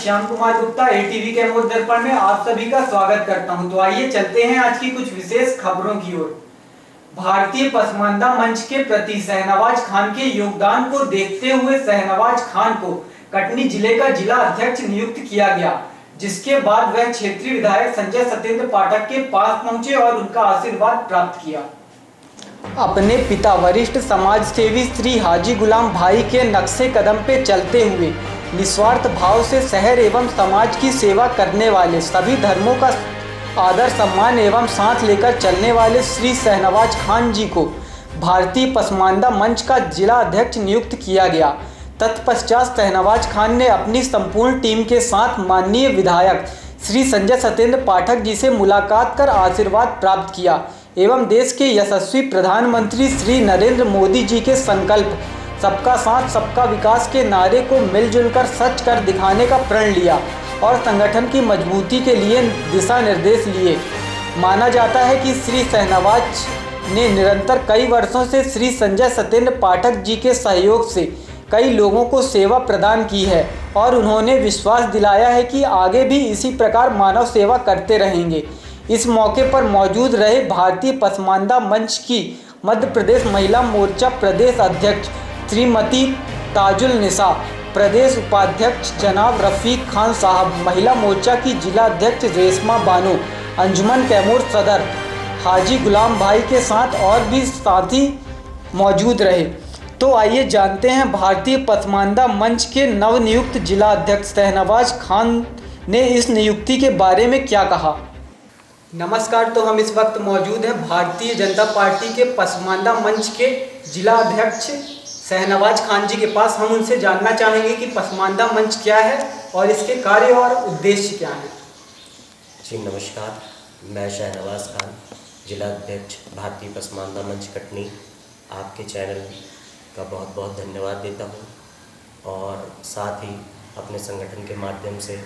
Shyam Kumar Gupta ATV के मोर दर्पण में आप सभी का स्वागत करता हूं। तो आइए चलते हैं आज की कुछ विशेष खबरों की ओर। भारतीय पसमानदा मंच के प्रति शहनवाज खान के योगदान को देखते हुए शहनवाज खान को कटनी जिले का जिला अध्यक्ष नियुक्त किया गया, जिसके बाद वह क्षेत्रीय विधायक संजय सतेंद्र पाठक के पास पहुंचे और उनका आशीर्वाद प्राप्त किया। अपने पिता वरिष्ठ समाज सेवी श्री हाजी गुलाम भाई के नक्शे कदम पे चलते हुए निस्वार्थ भाव से शहर एवं समाज की सेवा करने वाले, सभी धर्मों का आदर सम्मान एवं साथ लेकर चलने वाले श्री शहनवाज खान जी को भारतीय पसमानदा मंच का जिला अध्यक्ष नियुक्त किया गया। तत्पश्चात शहनवाज खान ने अपनी संपूर्ण टीम के साथ माननीय विधायक श्री संजय सतेंद्र पाठक जी से मुलाकात कर आशीर्वाद प्राप्त किया एवं देश के यशस्वी प्रधानमंत्री श्री नरेंद्र मोदी जी के संकल्प सबका साथ सबका विकास के नारे को मिलजुल कर सच कर दिखाने का प्रण लिया और संगठन की मजबूती के लिए दिशा निर्देश लिए। माना जाता है कि श्री शहनवाज ने निरंतर कई वर्षों से श्री संजय सतेंद्र पाठक जी के सहयोग से कई लोगों को सेवा प्रदान की है और उन्होंने विश्वास दिलाया है कि आगे भी इसी प्रकार मानव सेवा करते रहेंगे। इस मौके पर मौजूद रहे भारतीय पसमानदा मंच की मध्य प्रदेश महिला मोर्चा प्रदेश अध्यक्ष श्रीमती ताजुल निसा, प्रदेश उपाध्यक्ष जनाब रफीक खान साहब, महिला मोर्चा की जिला अध्यक्ष रेशमा बानो, अंजुमन कैमूर सदर हाजी गुलाम भाई के साथ और भी साथी मौजूद रहे। तो आइए जानते हैं भारतीय पसमानदा मंच के नवनियुक्त जिला अध्यक्ष शहनवाज खान ने इस नियुक्ति के बारे में क्या कहा। नमस्कार, तो हम इस वक्त मौजूद हैं भारतीय जनता पार्टी के पसमानदा मंच के जिला अध्यक्ष शहनवाज खान जी के पास। हम उनसे जानना चाहेंगे कि पसमानदा मंच क्या है और इसके कार्य और उद्देश्य क्या हैं। जी नमस्कार, मैं शहनवाज खान, जिला अध्यक्ष भारतीय पसमानदा मंच कटनी, आपके चैनल का बहुत बहुत धन्यवाद देता हूँ और साथ ही अपने संगठन के माध्यम से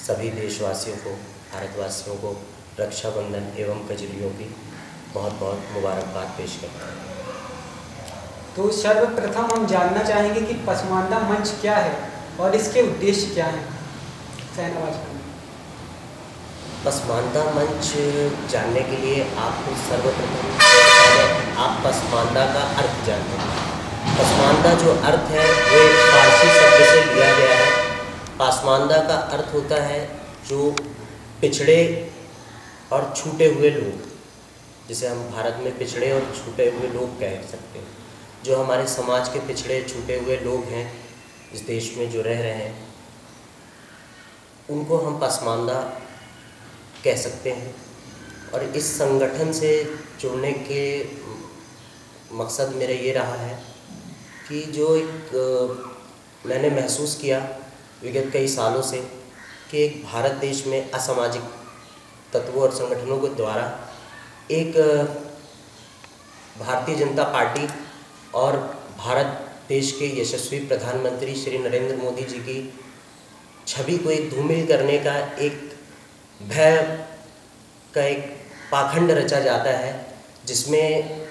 सभी देशवासियों को, भारतवासियों को रक्षाबंधन एवं कजरियों की बहुत बहुत मुबारकबाद पेश करता हूँ। तो सर्वप्रथम हम जानना चाहेंगे कि पसमानदा मंच क्या है और इसके उद्देश्य क्या हैं। शहनवाज खान, पसमानदा मंच जानने के लिए आपको सर्वप्रथम आप पसमानदा का अर्थ जानते हैं। पसमानदा जो अर्थ है वो एक फारसी शब्द से लिया गया है। पसमानदा का अर्थ होता है जो पिछड़े और छूटे हुए लोग, जिसे हम भारत में पिछड़े और छूटे हुए लोग कह सकते हैं। जो हमारे समाज के पिछड़े छूटे हुए लोग हैं इस देश में जो रह रहे हैं, उनको हम पसमानदा कह सकते हैं। और इस संगठन से जुड़ने के मकसद मेरा ये रहा है कि जो एक मैंने महसूस किया विगत कई सालों से कि एक भारत देश में असामाजिक तत्वों और संगठनों के द्वारा एक भारतीय जनता पार्टी और भारत देश के यशस्वी प्रधानमंत्री श्री नरेंद्र मोदी जी की छवि को एक धूमिल करने का एक भय का एक पाखंड रचा जाता है, जिसमें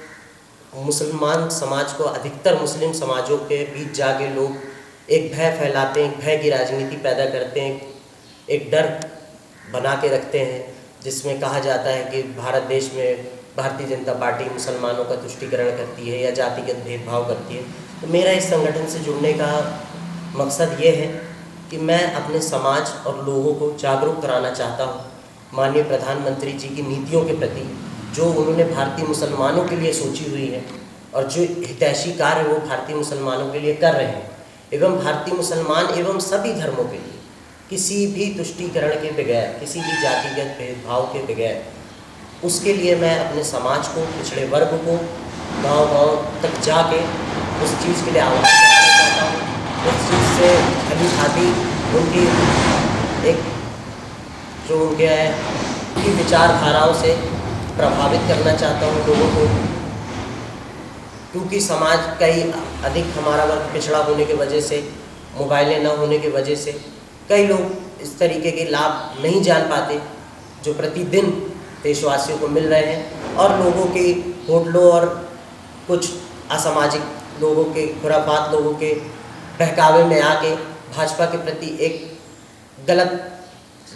मुसलमान समाज को, अधिकतर मुस्लिम समाजों के बीच जाके लोग एक भय फैलाते हैं, भय की राजनीति पैदा करते हैं, एक डर बना के रखते हैं, जिसमें कहा जाता है कि भारत देश में भारतीय जनता पार्टी मुसलमानों का तुष्टीकरण करती है या जातिगत भेदभाव करती है। तो मेरा इस संगठन से जुड़ने का मकसद ये है कि मैं अपने समाज और लोगों को जागरूक कराना चाहता हूँ माननीय प्रधानमंत्री जी की नीतियों के प्रति, जो उन्होंने भारतीय मुसलमानों के लिए सोची हुई है और जो हितैषी कार्य वो भारतीय मुसलमानों के लिए कर रहे हैं, एवं भारतीय मुसलमान एवं सभी धर्मों के लिए किसी भी तुष्टीकरण के बगैर, किसी भी जातिगत भेदभाव के बगैर, उसके लिए मैं अपने समाज को, पिछड़े वर्ग को गांव-गांव तक जाके उस चीज़ के लिए आह्वान करना चाहता हूँ। उस चीज़ से भली भांति उनकी एक जो उनके उनकी विचारधाराओं से प्रभावित करना चाहता हूँ लोगों को, क्योंकि समाज कई अधिक हमारा वर्ग पिछड़ा होने की वजह से, मोबाइलें न होने की वजह से कई लोग इस तरीके के लाभ नहीं जान पाते जो प्रतिदिन देशवासियों को मिल रहे हैं। और लोगों के होटलों और कुछ असामाजिक लोगों के, खुराफात लोगों के बहकावे में आके भाजपा के प्रति एक गलत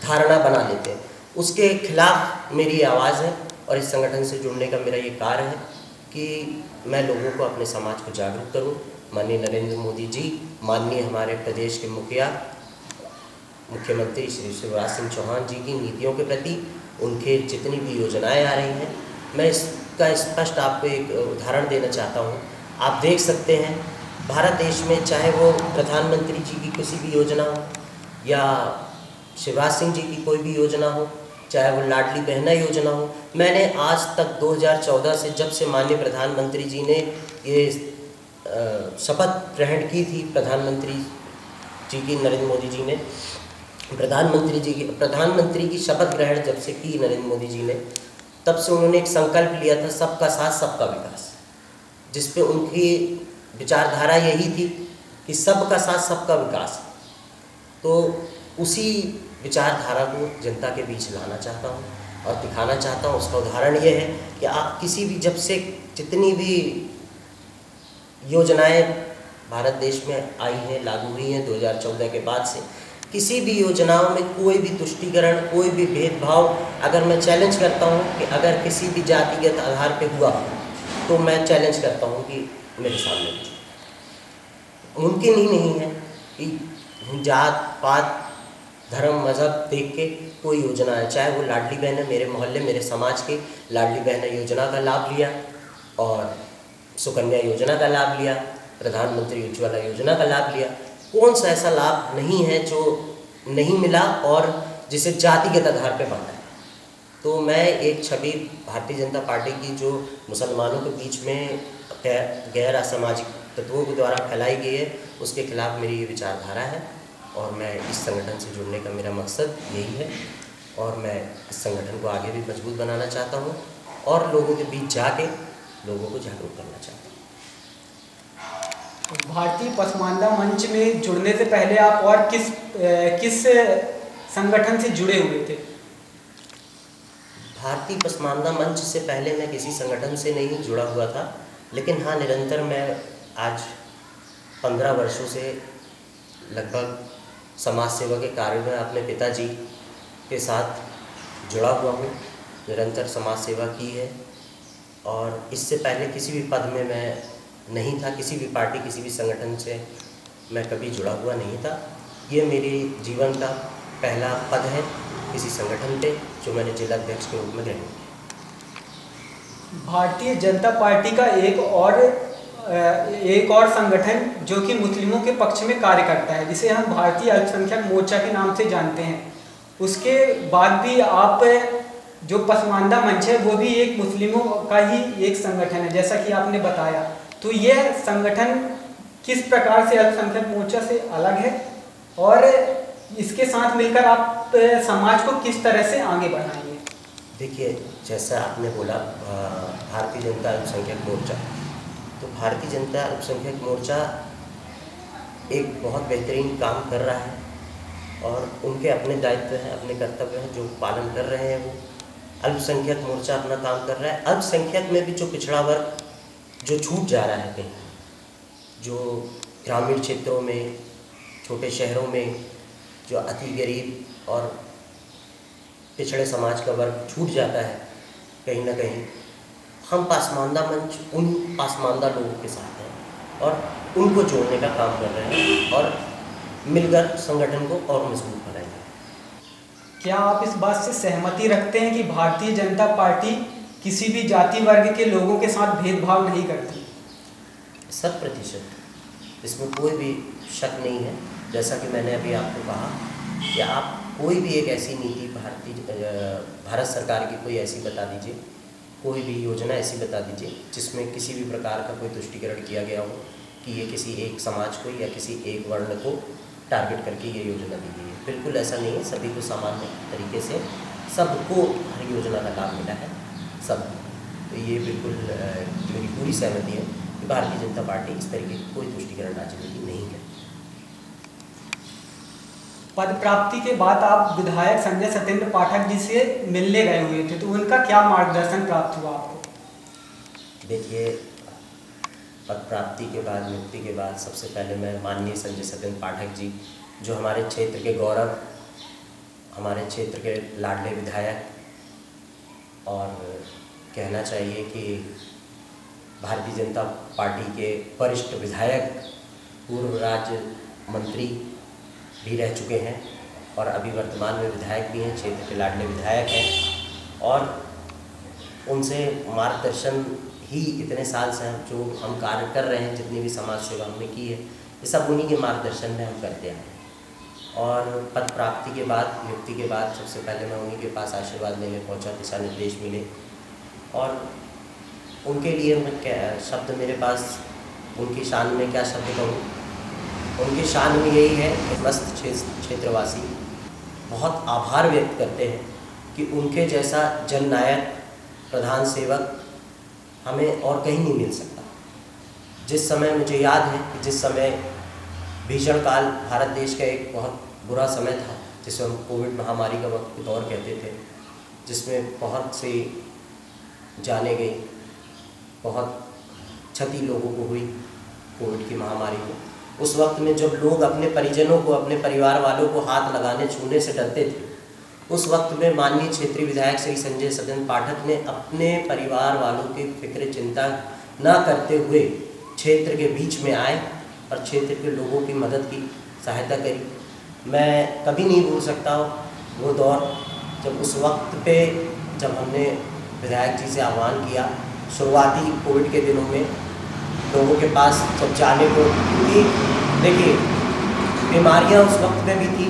धारणा बना लेते हैं, उसके खिलाफ मेरी आवाज़ है। और इस संगठन से जुड़ने का मेरा ये कार्य है कि मैं लोगों को, अपने समाज को जागरूक करूं। माननीय नरेंद्र मोदी जी, माननीय हमारे प्रदेश के मुख्यमंत्री श्री शिवराज सिंह चौहान जी की नीतियों के प्रति, उनके जितनी भी योजनाएं आ रही हैं, मैं इसका स्पष्ट आपको एक उदाहरण देना चाहता हूं। आप देख सकते हैं भारत देश में, चाहे वो प्रधानमंत्री जी की किसी भी योजना हो या शिवराज सिंह जी की कोई भी योजना हो, चाहे वो लाडली बहना योजना हो, मैंने आज तक 2014 से, जब से माननीय प्रधानमंत्री जी ने ये शपथ ग्रहण की थी, प्रधानमंत्री जी की, नरेंद्र मोदी जी ने प्रधानमंत्री की शपथ ग्रहण जब से की नरेंद्र मोदी जी ने, तब से उन्होंने एक संकल्प लिया था, सबका साथ सबका विकास, जिस पे उनकी विचारधारा यही थी कि सबका साथ सबका विकास। तो उसी विचारधारा को जनता के बीच लाना चाहता हूँ और दिखाना चाहता हूँ। उसका उदाहरण ये है कि आप किसी भी, जब से जितनी भी योजनाएं भारत देश में आई हैं, लागू हुई हैं 2014 के बाद से, किसी भी योजनाओं में कोई भी तुष्टीकरण, कोई भी भेदभाव, अगर मैं चैलेंज करता हूँ कि अगर किसी भी जातिगत आधार पे हुआ तो मैं चैलेंज करता हूँ कि मेरे सामने मुमकिन ही नहीं है कि जात पात धर्म मज़हब देख के कोई योजना है, चाहे वो लाडली बहन है, मेरे मोहल्ले मेरे समाज के लाडली बहन योजना का लाभ लिया और सुकन्या योजना का लाभ लिया, प्रधानमंत्री उज्ज्वला योजना का लाभ लिया। कौन सा ऐसा लाभ नहीं है जो नहीं मिला और जिसे जातिगत आधार पर बांटा है। तो मैं एक छवि भारतीय जनता पार्टी की जो मुसलमानों के बीच में गैर असामाजिक तत्वों के द्वारा फैलाई गई है, उसके खिलाफ मेरी ये विचारधारा है और मैं इस संगठन से जुड़ने का मेरा मकसद यही है और मैं इस संगठन को आगे भी मजबूत बनाना चाहता हूँ और लोगों के बीच जाके लोगों को जागरूक करना चाहता हूँ। भारतीय पसमानदा मंच में जुड़ने से पहले आप और किस संगठन से जुड़े हुए थे? भारतीय पसमानदा मंच से पहले मैं किसी संगठन से नहीं जुड़ा हुआ था, लेकिन हाँ, निरंतर मैं आज 15 वर्षों से लगभग समाज सेवा के कार्य में अपने पिताजी के साथ जुड़ा हुआ हूँ, निरंतर समाज सेवा की है और इससे पहले किसी भी पद में मैं नहीं था, किसी भी पार्टी, किसी भी संगठन से मैं कभी जुड़ा हुआ नहीं था। ये मेरे जीवन का पहला पद है किसी संगठन पे जो मैंने जिला अध्यक्ष के रूप में ग्रहण किया। भारतीय जनता पार्टी का एक और संगठन जो कि मुस्लिमों के पक्ष में कार्य करता है, जिसे हम भारतीय अल्पसंख्यक मोर्चा के नाम से जानते हैं, उसके बाद भी आप जो पसमानदा मंच है वो भी एक मुस्लिमों का ही एक संगठन है, जैसा कि आपने बताया। तो यह संगठन किस प्रकार से अल्पसंख्यक मोर्चा से अलग है और इसके साथ मिलकर आप समाज को किस तरह से आगे बढ़ाएंगे? देखिए, जैसा आपने बोला भारतीय जनता अल्पसंख्यक मोर्चा, तो भारतीय जनता अल्पसंख्यक मोर्चा एक बहुत बेहतरीन काम कर रहा है और उनके अपने दायित्व हैं, अपने कर्तव्य हैं जो पालन कर रहे हैं। वो अल्पसंख्यक मोर्चा अपना काम कर रहा है। अल्पसंख्यक में भी जो पिछड़ा वर्ग जो छूट जा रहा है कहीं, जो ग्रामीण क्षेत्रों में, छोटे शहरों में जो अति गरीब और पिछड़े समाज का वर्ग छूट जाता है कहीं ना कहीं, हम पासमानदा मंच उन पासमानदा लोगों के साथ हैं और उनको जोड़ने का काम कर रहे हैं और मिलकर संगठन को और मजबूत बनाएंगे। क्या आप इस बात से सहमति रखते हैं कि भारतीय जनता पार्टी किसी भी जाति वर्ग के लोगों के साथ भेदभाव नहीं करती? 100%, इसमें कोई भी शक नहीं है। जैसा कि मैंने अभी आपको कहा कि आप कोई भी एक ऐसी नीति भारत सरकार की कोई ऐसी बता दीजिए, कोई भी योजना ऐसी बता दीजिए जिसमें किसी भी प्रकार का कोई तुष्टीकरण किया गया हो कि ये किसी एक समाज को या किसी एक वर्ण को टारगेट करके ये योजना दी गई है। बिल्कुल ऐसा नहीं है, सभी को सामान्य तरीके से सबको हर योजना का लाभ मिला है, सब। तो ये बिल्कुल मेरी पूरी सहमति है कि भारतीय जनता पार्टी इस तरीके की कोई तुष्टीकरण राजनीति नहीं है। पद प्राप्ति के बाद आप विधायक संजय सत्येंद्र पाठक जी से मिलने गए हुए थे, तो उनका क्या मार्गदर्शन प्राप्त हुआ आपको? देखिए, पद प्राप्ति के बाद, नियुक्ति के बाद सबसे पहले मैं माननीय संजय सत्येंद्र पाठक जी, जो हमारे क्षेत्र के गौरव हमारे क्षेत्र के लाडले विधायक, और कहना चाहिए कि भारतीय जनता पार्टी के वरिष्ठ विधायक, पूर्व राज्य मंत्री भी रह चुके हैं और अभी वर्तमान में विधायक भी हैं, क्षेत्र के लाडले विधायक हैं। और उनसे मार्गदर्शन ही इतने साल से जो हम कार्य कर रहे हैं, जितनी भी समाज सेवा हमने की है, ये सब उन्हीं के मार्गदर्शन में हम करते हैं। और पद प्राप्ति के बाद, नियुक्ति के बाद सबसे पहले मैं उन्हीं के पास आशीर्वाद लेने पहुंचा, दिशा निर्देश मिले। और उनके लिए मैं क्या शब्द मेरे पास, उनकी शान में क्या शब्द कहूँ। उनकी शान में यही है कि समस्त क्षेत्रवासी बहुत आभार व्यक्त करते हैं कि उनके जैसा जननायक, प्रधान सेवक हमें और कहीं नहीं मिल सकता। जिस समय, मुझे याद है कि जिस समय भीषण काल, भारत देश का एक बहुत बुरा समय था, जिसे हम कोविड महामारी का वक्त दौर कहते थे, जिसमें बहुत सी जाने गई, बहुत क्षति लोगों को हुई कोविड की महामारी में। उस वक्त में जब लोग अपने परिजनों को, अपने परिवार वालों को हाथ लगाने, छूने से डरते थे, उस वक्त में माननीय क्षेत्रीय विधायक श्री संजय सदन पाठक ने अपने परिवार वालों की फिक्र चिंता न करते हुए क्षेत्र के बीच में आए और क्षेत्र के लोगों की मदद की, सहायता करी। मैं कभी नहीं भूल सकता वो दौर, जब उस वक्त पे जब हमने विधायक जी से आह्वान किया, शुरुआती कोविड के दिनों में लोगों के पास जब जाने को, क्योंकि देखिए बीमारियां उस वक्त में भी थी,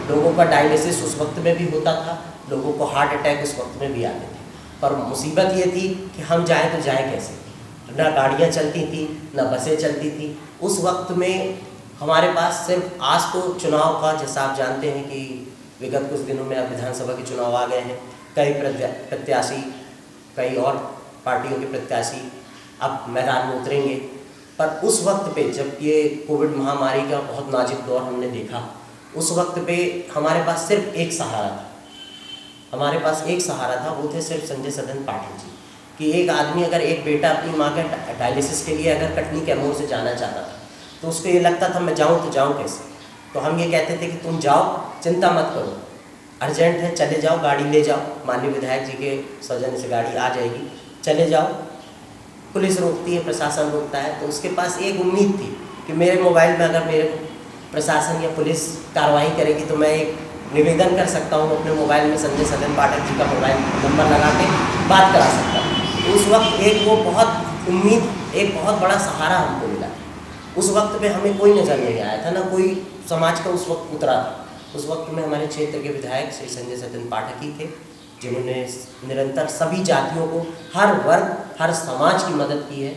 लोगों का डायलिसिस उस वक्त में भी होता था, लोगों को हार्ट अटैक उस वक्त में भी आते थे। पर मुसीबत ये थी कि हम जाएँ तो जाएँ कैसे, ना गाड़ियाँ चलती थी, ना बसें चलती थी। उस वक्त में हमारे पास सिर्फ, आज तो चुनाव का, जैसा आप जानते हैं कि विगत कुछ दिनों में अब विधानसभा के चुनाव आ गए हैं, कई प्रत्याशी, कई और पार्टियों के प्रत्याशी अब मैदान में उतरेंगे। पर उस वक्त पे जब ये कोविड महामारी का बहुत नाजुक दौर हमने देखा, उस वक्त पे हमारे पास सिर्फ एक सहारा था, हमारे पास एक सहारा था, वो थे सिर्फ संजय सदन पाठक जी। कि एक आदमी, अगर एक बेटा अपनी माँ के डायलिसिस के लिए अगर कटनी कैमूर से जाना चाहता था, तो उसको ये लगता था मैं जाऊँ तो जाऊँ कैसे। तो हम ये कहते थे कि तुम जाओ, चिंता मत करो, अर्जेंट है, चले जाओ, गाड़ी ले जाओ, माननीय विधायक जी के सौजन्य से गाड़ी आ जाएगी, चले जाओ। पुलिस रोकती है, प्रशासन रोकता है, तो उसके पास एक उम्मीद थी कि मेरे मोबाइल में अगर मेरे प्रशासन या पुलिस कार्रवाई करेगी तो मैं एक निवेदन कर सकता हूँ, अपने मोबाइल में संजय सदन पाठक जी का मोबाइल नंबर लगा के बात करा सकता हूँ। तो उस वक्त एक वो बहुत उम्मीद, एक बहुत बड़ा सहारा हमको मिला। उस वक्त पे हमें कोई नज़र नहीं आया था, ना कोई समाज का उस वक्त उतरा था। उस वक्त में हमारे क्षेत्र के विधायक श्री संजय सदन पाठक ही थे, जिन्होंने निरंतर सभी जातियों को, हर वर्ग, हर समाज की मदद की है।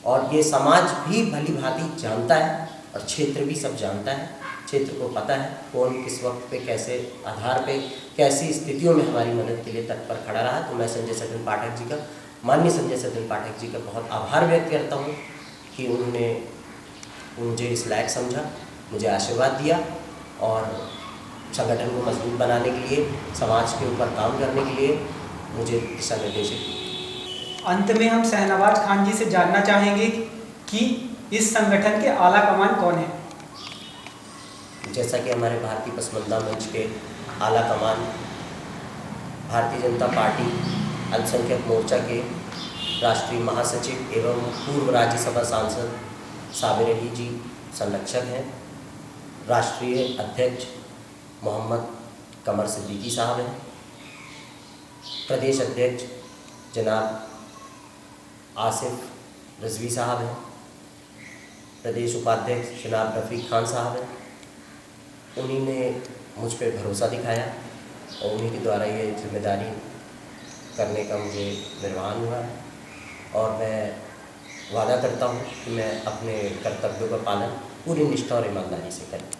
और ये समाज भी भली भांति जानता है और क्षेत्र भी सब जानता है। क्षेत्र को पता है कौन किस वक्त पे, कैसे आधार पे, कैसी स्थितियों में हमारी मदद के लिए तत्पर खड़ा रहा। तो मैं संजय सदन पाठक जी का, माननीय संजय सदन पाठक जी का बहुत आभार व्यक्त करता हूँ कि उन्होंने मुझे इस लायक समझा, मुझे आशीर्वाद दिया और संगठन को मजबूत बनाने के लिए, समाज के ऊपर काम करने के लिए मुझे दिशा निर्देशित किया। अंत में हम शहनवाज खान जी से जानना चाहेंगे कि इस संगठन के आला कमान कौन है। जैसा कि हमारे भारतीय पसमानदा मंच के आला कमान, भारतीय जनता पार्टी अल्पसंख्यक मोर्चा के राष्ट्रीय महासचिव एवं पूर्व राज्यसभा सांसद साबिर अली जी संरक्षक हैं। राष्ट्रीय अध्यक्ष मोहम्मद कमर सिद्दीकी साहब हैं। प्रदेश अध्यक्ष जनाब आसिफ रिजवी साहब हैं। प्रदेश उपाध्यक्ष जनाब रफ़ीक खान साहब हैं। उन्हीं ने मुझ पर भरोसा दिखाया और उन्हीं के द्वारा ये जिम्मेदारी करने का मुझे निर्वहन हुआ है। और मैं वादा करता हूँ कि मैं अपने कर्तव्यों का पालन पूरी निष्ठा और ईमानदारी से करूँ।